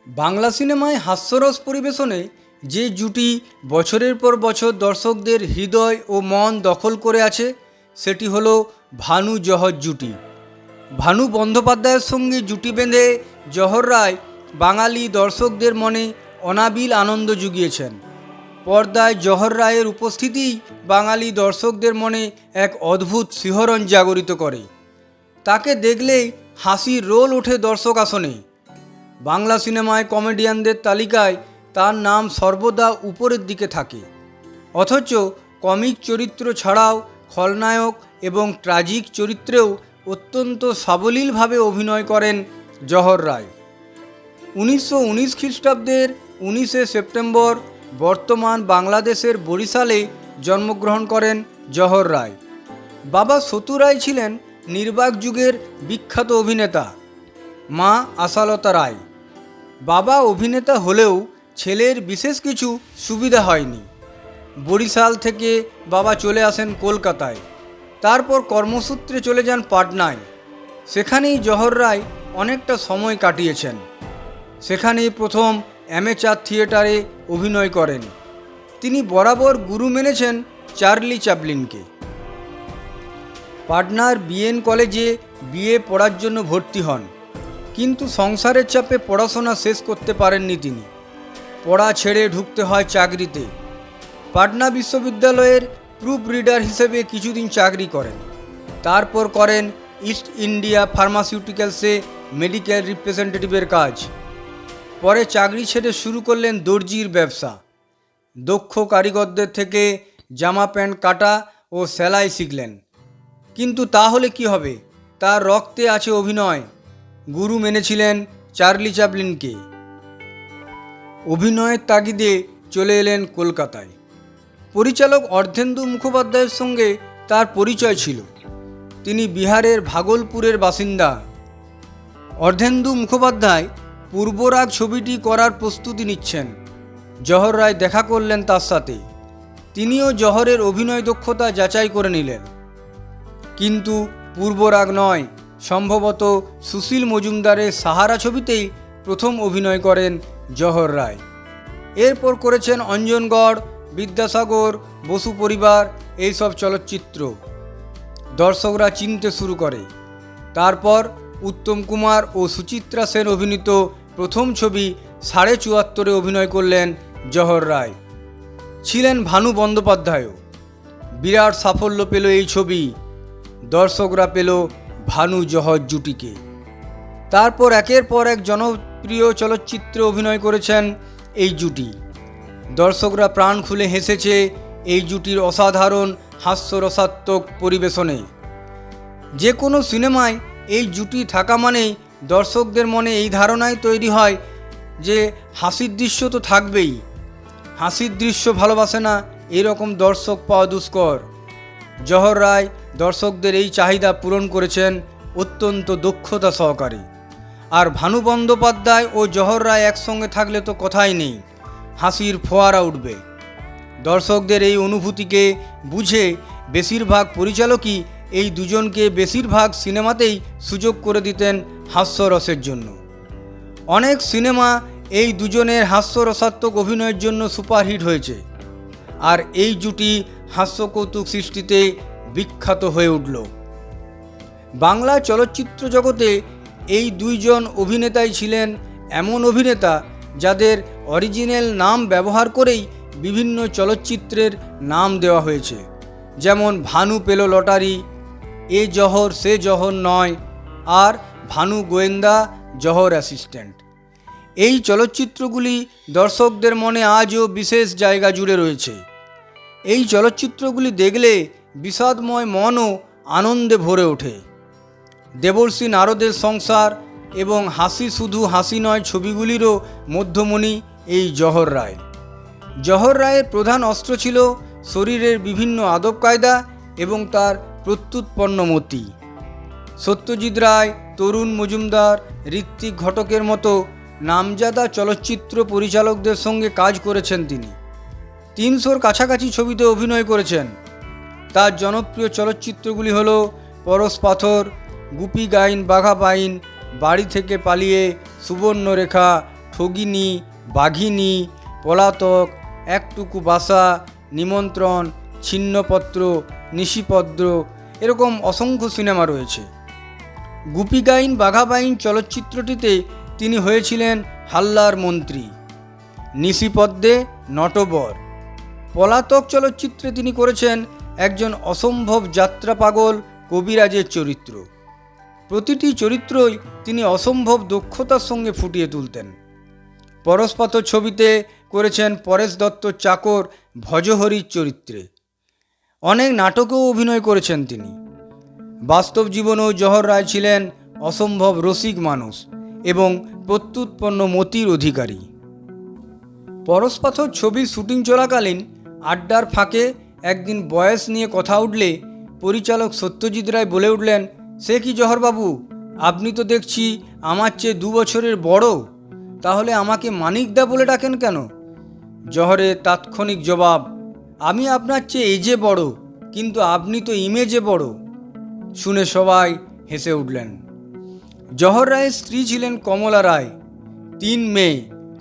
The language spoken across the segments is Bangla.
বাংলা সিনেমায় হাস্যরস পরিবেশনে যে জুটি বছরের পর বছর দর্শকদের হৃদয় ও মন দখল করে আছে সেটি হলো ভানু জহর জুটি। ভানু বন্দ্যোপাধ্যায়ের সঙ্গে জুটি বেঁধে জহর রায় বাঙালি দর্শকদের মনে অনাবিল আনন্দ জুগিয়েছেন। পর্দায় জহর রায়ের উপস্থিতিই বাঙালি দর্শকদের মনে এক অদ্ভুত শিহরণ জাগরিত করে। তাকে দেখলেই হাসির রোল ওঠে দর্শক আসনে। বাংলা সিনেমায় কমেডিয়ানদের তালিকায় তার নাম সর্বদা উপরের দিকে থাকে। অথচ কমিক চরিত্র ছাড়াও খলনায়ক এবং ট্র্যাজিক চরিত্রেও অত্যন্ত সাবলীলভাবে অভিনয় করেন জহর রায়। 1919 খ্রিস্টাব্দের 19শে সেপ্টেম্বর বর্তমান বাংলাদেশের বরিশালে জন্মগ্রহণ করেন জহর রায়। বাবা সতু রায় ছিলেন নির্বাক যুগের বিখ্যাত অভিনেতা, মা আশালতা রায়। বাবা অভিনেতা হলেও ছেলের বিশেষ কিছু সুবিধা হয়নি। বরিশাল থেকে বাবা চলে আসেন কলকাতায়, তারপর কর্মসূত্রে চলে যান পাটনায়। সেখানেই জহর রায় অনেকটা সময় কাটিয়েছেন। সেখানেই প্রথম অ্যামেচার থিয়েটারে অভিনয় করেন। তিনি বরাবর গুরু মেনেছেন চার্লি চ্যাপলিনকে। পাটনার বিএন কলেজে বিএ পড়ার জন্য ভর্তি হন, কিন্তু সংসারের চাপে পড়াশোনা শেষ করতে পারেননি তিনি। পড়া ছেড়ে ঢুকতে হয় চাকরিতে। পাটনা বিশ্ববিদ্যালয়ের প্রুফ রিডার হিসেবে কিছুদিন চাকরি করেন, তারপর করেন ইস্ট ইন্ডিয়া ফার্মাসিউটিক্যালসে মেডিকেল রিপ্রেজেন্টেটিভের কাজ। পরে চাকরি ছেড়ে শুরু করলেন দর্জির ব্যবসা। দক্ষ কারিগরদের থেকে জামা প্যান্ট কাটা ও সেলাই শিখলেন। কিন্তু তাহলে কি হবে, তার রক্তে আছে অভিনয়। গুরু মেনেছিলেন চার্লি চ্যাপলিনকে। অভিনয়ের তাগিদে চলে এলেন কলকাতায়। পরিচালক অর্ধেন্দু মুখোপাধ্যায়ের সঙ্গে তার পরিচয় ছিল। তিনি বিহারের ভাগলপুরের বাসিন্দা। অর্ধেন্দু মুখোপাধ্যায় পূর্বরাগ ছবিটি করার প্রস্তুতি নিচ্ছেন। জহর রায় দেখা করলেন তার সাথে। তিনিও জহরের অভিনয় দক্ষতা যাচাই করে নিলেন। কিন্তু পূর্বরাগ নয়, সম্ভবত সুশীল মজুমদারের সাহারা ছবিতেই প্রথম অভিনয় করেন জহর রায়। এরপর করেছেন অঞ্জনগড়, বিদ্যাসাগর, বসু পরিবার, এইসব চলচ্চিত্র দর্শকরা চিনতে শুরু করে। তারপর উত্তম কুমার ও সুচিত্রা সেন অভিনীত প্রথম ছবি 74.5-এ অভিনয় করলেন জহর রায়। ছিলেন ভানু বন্দ্যোপাধ্যায়ও। বিরাট সাফল্য পেল এই ছবি। দর্শকরা পেল ভানু জহর জুটিকে। তারপর একের পর এক জনপ্রিয় চলচ্চিত্রে অভিনয় করেছেন এই জুটি। দর্শকরা প্রাণ খুলে হেসেছে এই জুটির অসাধারণ হাস্যরসাত্মক পরিবেশনে। যে কোনো সিনেমায় এই জুটি থাকা মানেই দর্শকদের মনে এই ধারণাই তৈরি হয় যে হাসির দৃশ্য তো থাকবেই। হাসির দৃশ্য ভালোবাসে না এরকম দর্শক পাওয়া দুষ্কর। জহর রায় দর্শকদের এই চাহিদা পূরণ করেছেন অত্যন্ত দক্ষতা সহকারে। আর ভানু বন্দ্যোপাধ্যায় ও জহর রায় একসঙ্গে থাকলে তো কথাই নেই, হাসির ফোয়ারা উঠবে। দর্শকদের এই অনুভূতিকে বুঝে বেশিরভাগ পরিচালকই এই দুজনকে বেশিরভাগ সিনেমাতেই সুযোগ করে দিতেন হাস্যরসের জন্য। অনেক সিনেমা এই দুজনের হাস্যরসাত্মক অভিনয়ের জন্য সুপারহিট হয়েছে। আর এই জুটি হাস্যকৌতুক সৃষ্টিতে বিখ্যাত হয়ে উঠল। বাংলা চলচ্চিত্র জগতে এই দুইজন অভিনেতাই ছিলেন এমন অভিনেতা যাদের অরিজিনাল নাম ব্যবহার করেই বিভিন্ন চলচ্চিত্রের নাম দেওয়া হয়েছে। যেমন ভানু পেল লটারি, এ জহর সে জহর নয়, আর ভানু গোয়েন্দা, জহর অ্যাসিস্ট্যান্ট। এই চলচ্চিত্রগুলি দর্শকদের মনে আজও বিশেষ জায়গা জুড়ে রয়েছে। এই চলচ্চিত্রগুলি দেখলে বিষাদময় মনও আনন্দে ভরে ওঠে। দেবর্ষী নারদের সংসার এবং হাসি শুধু হাসি নয় ছবিগুলিরও মধ্যমণি এই জহর রায়। জহর রায়ের প্রধান অস্ত্র ছিল শরীরের বিভিন্ন আদব কায়দা এবং তার প্রত্যুৎপন্ন মতি। সত্যজিৎ রায়, তরুণ মজুমদার, ঋত্বিক ঘটকের মতো নামজাদা চলচ্চিত্র পরিচালকদের সঙ্গে কাজ করেছেন তিনি। 300-র কাছাকাছি ছবিতে অভিনয় করেছেন। তার জনপ্রিয় চলচ্চিত্রগুলি হল পরশ পাথর, গুপি গাইন বাঘা বাইন, বাড়ি থেকে পালিয়ে, সুবর্ণরেখা, ঠগিনী, বাঘিনী, পলাতক, একটুকু বাসা, নিমন্ত্রণ, ছিন্নপত্র, নিশিপদ্র, এরকম অসংখ্য সিনেমা রয়েছে। গুপিগাইন বাঘাবাইন চলচ্চিত্রটিতে তিনি হয়েছিলেন হাল্লার মন্ত্রী, নিশিপদ্মে নটবর। পলাতক চলচ্চিত্রে তিনি করেছেন একজন অসম্ভব যাত্রা পাগল কবিরাজের চরিত্র। প্রতিটি চরিত্রই তিনি অসম্ভব দক্ষতার সঙ্গে ফুটিয়ে তুলতেন। পরশপাথর ছবিতে করেছেন পরেশ দত্তর চাকর ভজহরির চরিত্রে। অনেক নাটকেও অভিনয় করেছেন তিনি। বাস্তব জীবনেও জহর রায় ছিলেন অসম্ভব রসিক মানুষ এবং প্রত্যুৎপন্ন মতির অধিকারী। পরশপাথর ছবির শুটিং চলাকালীন আড্ডার ফাঁকে একদিন বয়স নিয়ে কথা উঠলে পরিচালক সত্যজিৎ রায় বলে উঠলেন, সে কি জহরবাবু, আপনি তো দেখছি আমার চেয়ে 2 বছরের বড়, তাহলে আমাকে মানিকদা বলে ডাকেন কেন? জহরের তাৎক্ষণিক জবাব, আমি আপনার চেয়ে এজে বড়, কিন্তু আপনি তো ইমেজে বড়। শুনে সবাই হেসে উঠলেন। জহর রায়ের স্ত্রী ছিলেন কমলা রায়। 3 মেয়ে,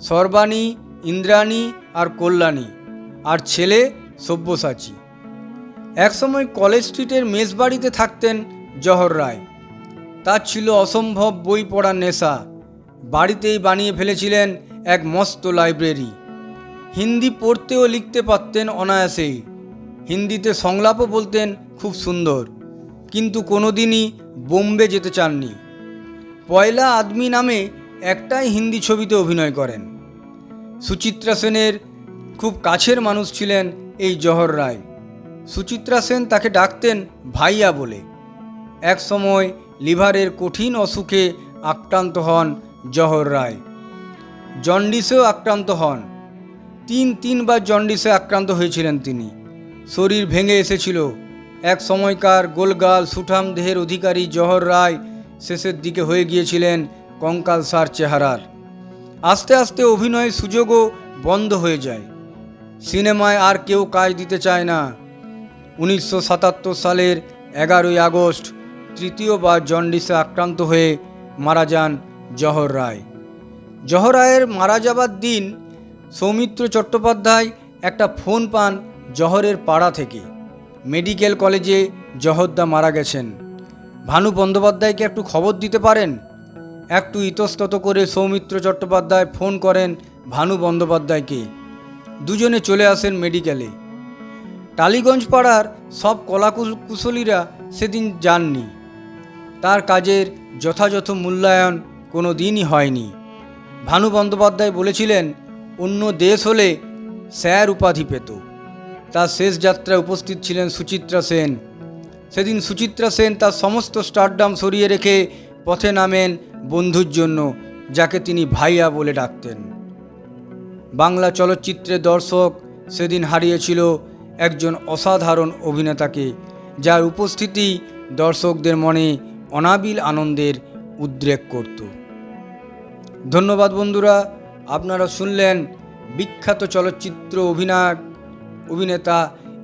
সর্বাণী, ইন্দ্রাণী আর কল্যাণী, আর ছেলে সব্যসাচী। একসময় কলেজ স্ট্রিটের মেসবাড়িতে থাকতেন জহর রায়। তার ছিল অসম্ভব বই পড়ার নেশা। বাড়িতেই বানিয়ে ফেলেছিলেন এক মস্ত লাইব্রেরি। হিন্দি পড়তে ও লিখতে পারতেন অনায়াসেই। হিন্দিতে সংলাপও বলতেন খুব সুন্দর, কিন্তু কোনোদিনই বোম্বে যেতে চাননি। পয়লা আদমি নামে একটাই হিন্দি ছবিতে অভিনয় করেন। সুচিত্রা সেনের খুব কাছের মানুষ ছিলেন এই জহর রায়। সুচিত্রা সেন তাকে ডাকতেন ভাইয়া বলে। এক সময় লিভারের কঠিন অসুখে আক্রান্ত হন জহর রায়। জন্ডিসেও আক্রান্ত হন। 3বার জন্ডিসে আক্রান্ত হয়েছিলেন তিনি। শরীর ভেঙে এসেছিল। এক সময়কার গোলগাল সুঠাম দেহের অধিকারী জহর রায় শেষের দিকে হয়ে গিয়েছিলেন কঙ্কালসার চেহারার। আস্তে আস্তে অভিনয়ের সুযোগও বন্ধ হয়ে যায়। সিনেমায় আর কেউ কাজ দিতে চায় না। 1977 সালের 11ই আগস্ট তৃতীয়বার জন্ডিসে আক্রান্ত হয়ে মারা যান জহর রায়। জহর রায়ের মারা যাবার দিন সৌমিত্র চট্টোপাধ্যায় একটা ফোন পান জহরের পাড়া থেকে। মেডিকেল কলেজে জহরদা মারা গেছেন, ভানু বন্দ্যোপাধ্যায়কে একটু খবর দিতে পারেন? একটু ইতস্তত করে সৌমিত্র চট্টোপাধ্যায় ফোন করেন ভানু বন্দ্যোপাধ্যায়কে। দুজনে চলে আসেন মেডিকেলে। টালিগঞ্জ পাড়ার সব কলাকুশলীরা সেদিন যাননি। তার কাজের যথাযথ মূল্যায়ন কোনো দিনই হয়নি। ভানু বন্দ্যোপাধ্যায় বলেছিলেন, অন্য দেশ হলে স্যার উপাধি পেত। তার শেষ যাত্রায় উপস্থিত ছিলেন সুচিত্রা সেন। সেদিন সুচিত্রা সেন তার সমস্ত স্টারডাম সরিয়ে রেখে পথে নামেন বন্ধুর জন্য, যাকে তিনি ভাইয়া বলে ডাকতেন। বাংলা চলচ্চিত্রের দর্শক সেদিন হারিয়েছিল একজন অসাধারণ অভিনেতাকে, যার উপস্থিতি দর্শকদের মনে অনাবিল আনন্দের উদ্রেক করত। ধন্যবাদ বন্ধুরা, আপনারা শুনলেন বিখ্যাত চলচ্চিত্র অভিনেতা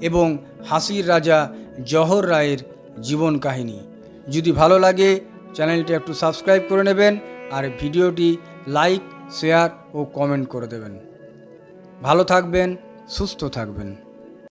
এবং হাসির রাজা জহর রায়ের জীবন কাহিনী। যদি ভালো লাগে চ্যানেলটি একটু সাবস্ক্রাইব করে নেবেন আর ভিডিওটি লাইক, শেয়ার ও কমেন্ট করে দেবেন। ভালো থাকবেন, সুস্থ থাকবেন।